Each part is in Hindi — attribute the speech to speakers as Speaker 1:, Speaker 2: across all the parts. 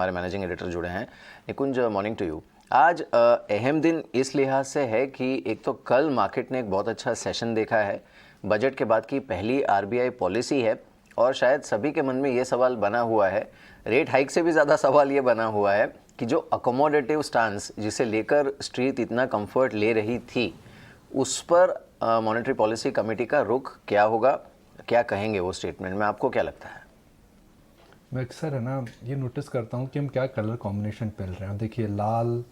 Speaker 1: हमारे मैनेजिंग एडिटर जुड़े हैं। निकुंज, मॉर्निंग टू यू। आज अहम दिन इस लिहाज से है कि एक तो कल मार्केट ने एक बहुत अच्छा सेशन देखा है। बजट के बाद की पहली आरबीआई पॉलिसी है और शायद सभी के मन में ये सवाल बना हुआ है, रेट हाइक से भी ज़्यादा सवाल ये बना हुआ है कि जो अकोमोडेटिव स्टांस जिसे लेकर स्ट्रीट इतना कंफर्ट ले रही थी, उस पर मॉनेटरी पॉलिसी कमेटी का रुख क्या होगा, क्या कहेंगे वो स्टेटमेंट में, आपको क्या लगता है?
Speaker 2: मैं अक्सर है ना ये नोटिस करता हूँ कि हम क्या कलर कॉम्बिनेशन पहन रहे हैं। देखिए, लाल,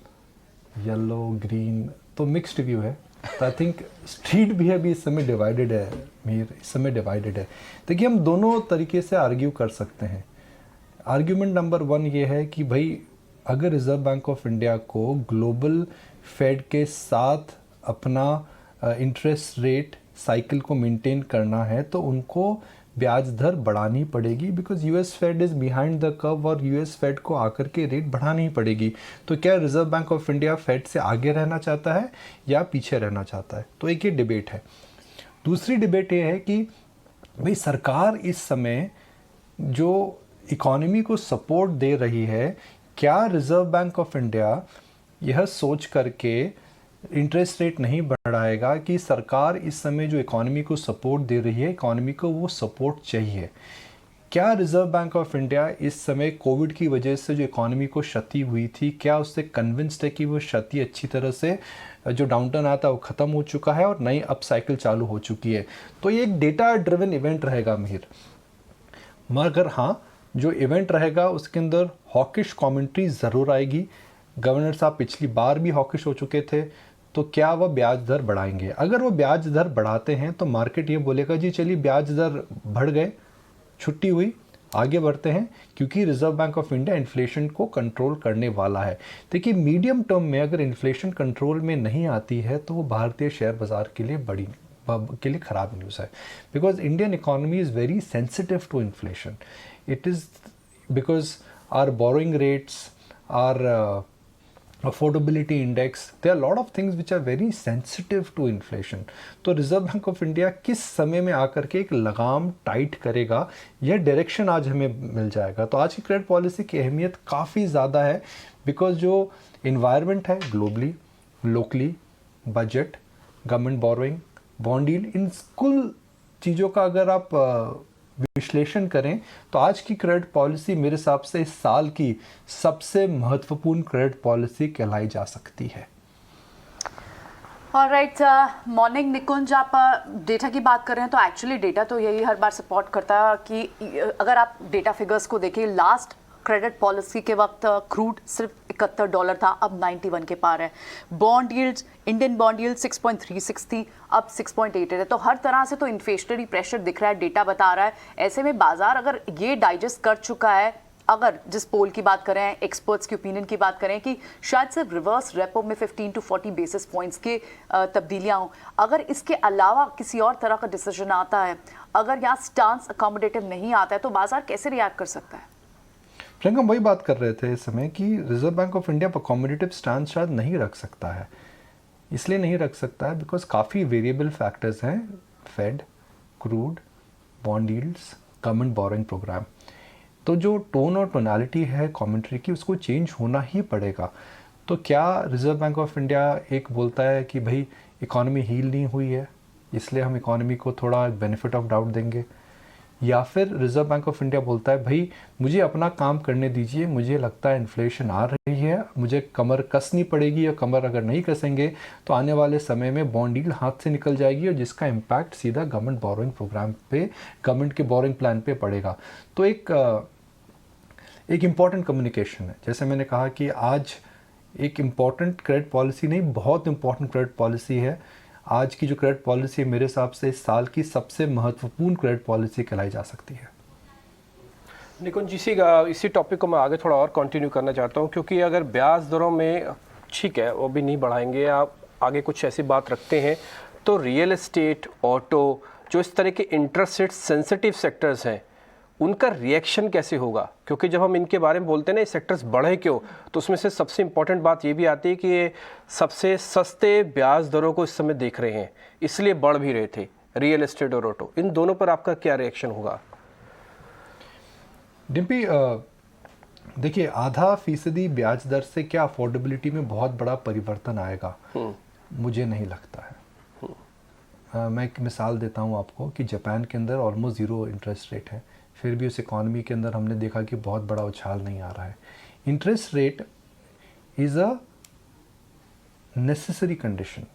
Speaker 2: येलो, ग्रीन, तो मिक्स्ड व्यू है। तो आई थिंक स्ट्रीट भी अभी इस समय डिवाइडेड है। मीर इस समय डिवाइडेड है। देखिए, हम दोनों तरीके से आर्ग्यू कर सकते हैं। आर्ग्यूमेंट नंबर 1 ये है कि भाई, अगर रिजर्व बैंक ऑफ इंडिया को ग्लोबल फेड के साथ अपना इंटरेस्ट रेट साइकिल को मेंटेन करना है तो उनको ब्याज दर बढ़ानी पड़ेगी, because US Fed is behind the curve और यूएस फेड को आकर के रेट बढ़ानी पड़ेगी। तो क्या Reserve Bank of India Fed से आगे रहना चाहता है या पीछे रहना चाहता है? तो एक ये डिबेट है। दूसरी डिबेट ये है कि भाई, सरकार इस समय जो इकोनॉमी को सपोर्ट दे रही है, क्या रिजर्व बैंक ऑफ इंडिया यह सोच करके इंटरेस्ट रेट नहीं बढ़ाएगा कि सरकार इस समय जो इकोनॉमी को सपोर्ट दे रही है, इकोनॉमी को वो सपोर्ट चाहिए? क्या रिजर्व बैंक ऑफ इंडिया इस समय कोविड की वजह से जो इकोनॉमी को क्षति हुई थी, क्या उससे कन्विंस्ड है कि वो क्षति अच्छी तरह से, जो डाउनटर्न आया था वो ख़त्म हो चुका है और नई अप साइकिल चालू हो चुकी है? तो ये एक डेटा ड्रिवन इवेंट रहेगा मिहिर। मगर हाँ, जो इवेंट रहेगा उसके अंदर हॉकिश कमेंट्री ज़रूर आएगी। गवर्नर साहब पिछली बार भी हॉकिश हो चुके थे, तो क्या वह ब्याज दर बढ़ाएंगे? अगर वो ब्याज दर बढ़ाते हैं तो मार्केट ये बोलेगा जी चलिए ब्याज दर बढ़ गए, छुट्टी हुई, आगे बढ़ते हैं, क्योंकि reserve Bank of India inflation को कंट्रोल करने वाला है। देखिए, मीडियम टर्म में अगर इन्फ्लेशन कंट्रोल में नहीं आती है तो वो भारतीय शेयर बाजार के लिए ख़राब न्यूज़ है, because Indian economy is very sensitive to inflation. It is because are borrowing rates, are affordability index, there are a lot of things which are very sensitive to inflation. तो रिजर्व बैंक ऑफ इंडिया किस समय में आकर के एक लगाम टाइट करेगा, यह डायरेक्शन आज हमें मिल जाएगा। तो आज की क्रेडिट पॉलिसी की अहमियत काफ़ी ज़्यादा है, बिकॉज जो इन्वायरमेंट है globally, locally, budget, government borrowing, bond yield, इन कुल चीज़ों का अगर आप विश्लेषण करें तो आज की क्रेडिट पॉलिसी मेरे हिसाब से इस साल की सबसे महत्वपूर्ण क्रेडिट पॉलिसी कहलाई जा सकती है।
Speaker 3: ऑलराइट, मॉर्निंग निकुंज। आप डेटा की बात कर रहे हैं तो एक्चुअली डेटा तो यही हर बार सपोर्ट करता है कि अगर आप डेटा फिगर्स को देखिए, लास्ट क्रेडिट पॉलिसी के वक्त क्रूड सिर्फ $71 था, अब 91 के पार है। Bond yields, Indian bond yield 6.36 थी, अब 6.88 है। तो हर तरह से तो इन्फ्लेशनरी प्रेशर दिख रहा है, डेटा बता रहा है। ऐसे में बाजार अगर ये डाइजेस्ट कर चुका है, अगर जिस पोल की बात करें, एक्सपर्ट्स की ओपिनियन की बात करें कि शायद सिर्फ रिवर्स रेपो में 15 to 40 बेसिस पॉइंट्स के तब्दीलियां हों, अगर इसके अलावा किसी और तरह का डिसीजन आता है, अगर यहाँ स्टांस अकोमोडेटिव नहीं आता है, तो बाजार कैसे रिएक्ट कर सकता है?
Speaker 2: प्रियंका, हम वही बात कर रहे थे इस समय कि reserve Bank of India accommodative stance शायद नहीं रख सकता है। इसलिए नहीं रख सकता है बिकॉज काफ़ी वेरिएबल फैक्टर्स हैं, Fed, crude, bond yields, government borrowing programme. तो जो टोन और टोनालिटी है कमेंट्री की, उसको चेंज होना ही पड़ेगा। तो क्या रिजर्व बैंक ऑफ इंडिया एक बोलता है कि भाई इकॉनमी हील नहीं हुई है, इसलिए हम इकॉनमी को थोड़ा बेनिफिट ऑफ डाउट देंगे, या फिर रिजर्व बैंक ऑफ इंडिया बोलता है भाई मुझे अपना काम करने दीजिए, मुझे लगता है इन्फ्लेशन आ रही है, मुझे कमर कसनी पड़ेगी, और कमर अगर नहीं कसेंगे तो आने वाले समय में बॉन्ड यील्ड हाथ से निकल जाएगी और जिसका इम्पैक्ट सीधा गवर्नमेंट बोरोइंग प्रोग्राम पे, गवर्नमेंट के बोरोइंग प्लान पे पड़ेगा। तो एक इम्पॉर्टेंट कम्युनिकेशन है। जैसे मैंने कहा कि आज एक इम्पॉर्टेंट क्रेडिट पॉलिसी नहीं, बहुत इम्पॉर्टेंट क्रेडिट पॉलिसी है। आज की जो क्रेडिट पॉलिसी मेरे हिसाब से इस साल की सबसे महत्वपूर्ण क्रेडिट पॉलिसी कहलाई जा सकती है।
Speaker 4: निकुंज, इसी टॉपिक को मैं आगे थोड़ा और कंटिन्यू करना चाहता हूँ, क्योंकि अगर ब्याज दरों में ठीक है वो भी नहीं बढ़ाएंगे, आप आगे कुछ ऐसी बात रखते हैं, तो रियल एस्टेट, ऑटो, जो इस तरह के इंटरेस्ट रेट सेंसिटिव सेक्टर्स हैं, उनका रिएक्शन कैसे होगा? क्योंकि जब हम इनके बारे में बोलते हैं ना, ये सेक्टर्स बढ़े क्यों, तो उसमें से सबसे इम्पोर्टेंट बात ये भी आती है कि ये सबसे सस्ते ब्याज दरों को इस समय देख रहे हैं, इसलिए बढ़ भी रहे थे। रियल एस्टेट और ऑटो, इन दोनों पर आपका क्या रिएक्शन होगा?
Speaker 2: डिम्पी, देखिए 0.5% ब्याज दर से क्या अफोर्डेबिलिटी में बहुत बड़ा परिवर्तन आएगा, मुझे नहीं लगता है। मैं एक मिसाल देता हूँ आपको कि जापान के अंदर ऑलमोस्ट 0 इंटरेस्ट रेट है, फिर भी उस इकॉनमी के अंदर हमने देखा कि बहुत बड़ा उछाल नहीं आ रहा है। Interest rate is a necessary condition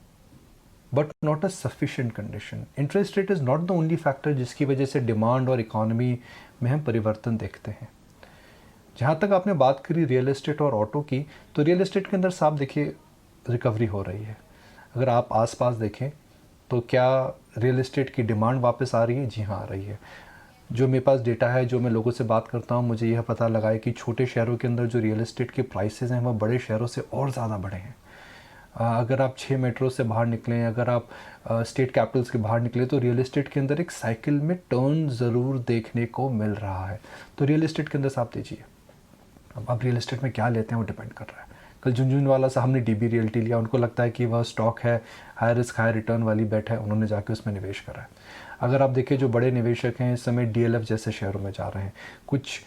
Speaker 2: but not a sufficient condition. Interest rate is not the only factor जिसकी वजह से डिमांड और इकॉनमी में हम परिवर्तन देखते हैं। जहाँ तक आपने बात करी रियल एस्टेट और ऑटो की, तो रियल एस्टेट के अंदर साफ देखिए रिकवरी हो रही है। अगर आप आसपास देखें तो क्या रियल एस्टेट की डिमांड वापस आ रही है? जी हाँ, आ रही है। जो मेरे पास डेटा है, जो मैं लोगों से बात करता हूँ, मुझे यह पता लगा है कि छोटे शहरों के अंदर जो रियल एस्टेट के प्राइसेस हैं वह बड़े शहरों से और ज़्यादा बढ़े हैं। अगर आप 6 मेट्रो से बाहर निकलें, अगर आप स्टेट कैपिटल्स के बाहर निकले, तो रियल एस्टेट के अंदर एक साइकिल में टर्न ज़रूर देखने को मिल रहा है। तो रियल एस्टेट के अंदर साफ दीजिए। अब आप रियल एस्टेट में क्या लेते हैं वो डिपेंड कर रहा है। कल झुंझुनवाला साहब ने डीबी रियल्टी लिया, उनको लगता है कि वह स्टॉक है, हाई रिस्क हाई रिटर्न वाली बेट है, उन्होंने जाके उसमें निवेश करा है। अगर आप देखिए जो बड़े निवेशक हैं इस समय डीएलएफ जैसे शहरों में जा रहे हैं। कुछ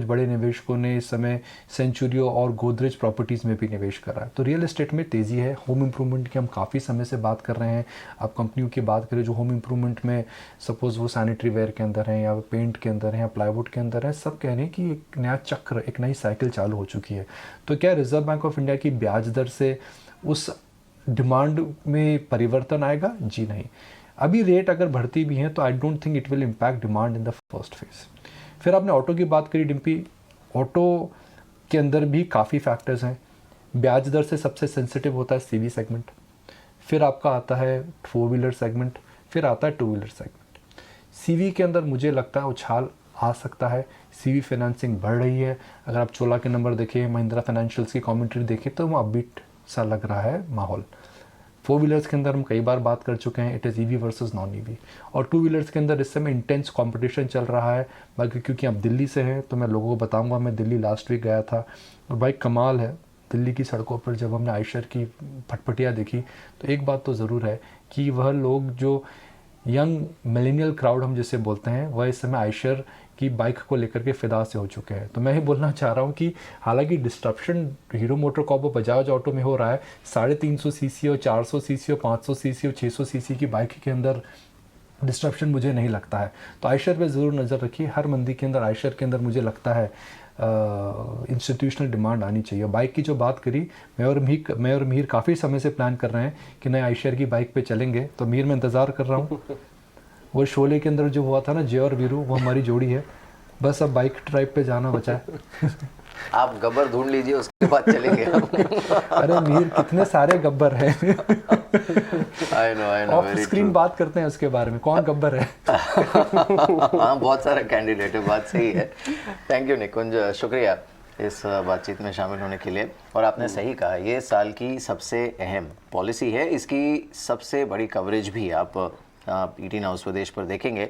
Speaker 2: बड़े निवेशकों ने इस समय सेंचुरियो और गोदरेज प्रॉपर्टीज़ में भी निवेश करा है। तो रियल एस्टेट में तेज़ी है। होम इंप्रूवमेंट की हम काफ़ी समय से बात कर रहे हैं। आप कंपनियों की बात करें जो होम इंप्रूवमेंट में सपोज़ वो सैनिटरी वेयर के अंदर हैं या पेंट के अंदर हैं या प्लाईवुड के अंदर हैं, सब कह रहे हैं कि एक नया चक्र, एक नई साइकिल चालू हो चुकी है। तो क्या रिजर्व बैंक ऑफ इंडिया की ब्याज दर से उस डिमांड में परिवर्तन आएगा? जी नहीं। अभी रेट अगर बढ़ती भी हैं तो I don't think it will impact demand in the first phase. फिर आपने ऑटो की बात करी डिम्पी, ऑटो के अंदर भी काफ़ी फैक्टर्स हैं। ब्याज दर से सबसे सेंसिटिव होता है सीवी सेगमेंट, फिर आपका आता है 4 व्हीलर सेगमेंट, फिर आता है 2 व्हीलर सेगमेंट। सीवी के अंदर मुझे लगता है उछाल आ सकता है। सीवी फाइनेंसिंग बढ़ रही है। अगर आप चोला के नंबर देखें, महिंद्रा फाइनेंशियल्स की कमेंट्री देखें, तो वो अपबीट सा लग रहा है माहौल। 4 व्हीलर्स के अंदर हम कई बार बात कर चुके हैं, it is EV versus non EV. और 2 व्हीलर्स के अंदर इस समय इंटेंस कंपटीशन चल रहा है। बाकी क्योंकि आप दिल्ली से हैं तो मैं लोगों को बताऊंगा, मैं दिल्ली लास्ट वीक गया था और भाई कमाल है। दिल्ली की सड़कों पर जब हमने आयशर की फटफटियाँ देखी तो एक बात तो ज़रूर है कि वह लोग जो यंग मिलेनियल क्राउड हम जिसे बोलते हैं, वह इस समय आयशर की बाइक को लेकर के फिदा से हो चुके हैं। तो मैं ही बोलना चाह रहा हूँ कि हालांकि डिस्ट्रप्शन हीरो मोटर कॉर्प और बजाज ऑटो में हो रहा है, 350 सीसी और 400 सीसी और 500 सीसी और 600 सीसी की बाइक के अंदर डिस्ट्रप्शन मुझे नहीं लगता है। तो आयशर पे ज़रूर नज़र रखिए। हर मंदी के अंदर आयशर के अंदर मुझे लगता है इंस्टीट्यूशनल डिमांड आनी चाहिए। बाइक की जो बात करी, मैं और मीर काफ़ी समय से प्लान कर रहे हैं कि नए आयशर की बाइक पे चलेंगे। तो मीर मैं इंतज़ार कर रहा हूँ। वो शोले के अंदर जो हुआ था ना, जय और वीरू, वो हमारी जोड़ी है। बस अब बाइक ड्राइव पे जाना बचा है।
Speaker 1: आप गब्बर ढूंढ लीजिए, उसके बाद चलेंगे हम।
Speaker 2: अरे मीर, कितने सारे गब्बर हैं।
Speaker 1: आई नो
Speaker 2: ऑफ स्क्रीन बात करते हैं उसके बारे में, कौन गब्बर है।
Speaker 1: हाँ, बहुत सारा कैंडिडेट है, बात सही है। थैंक यू निकुंज, शुक्रिया इस बातचीत में शामिल होने के लिए। और आपने सही कहा, ये साल की सबसे अहम पॉलिसी है, इसकी सबसे बड़ी कवरेज भी आप ईटी नाउ स्वदेश पर देखेंगे।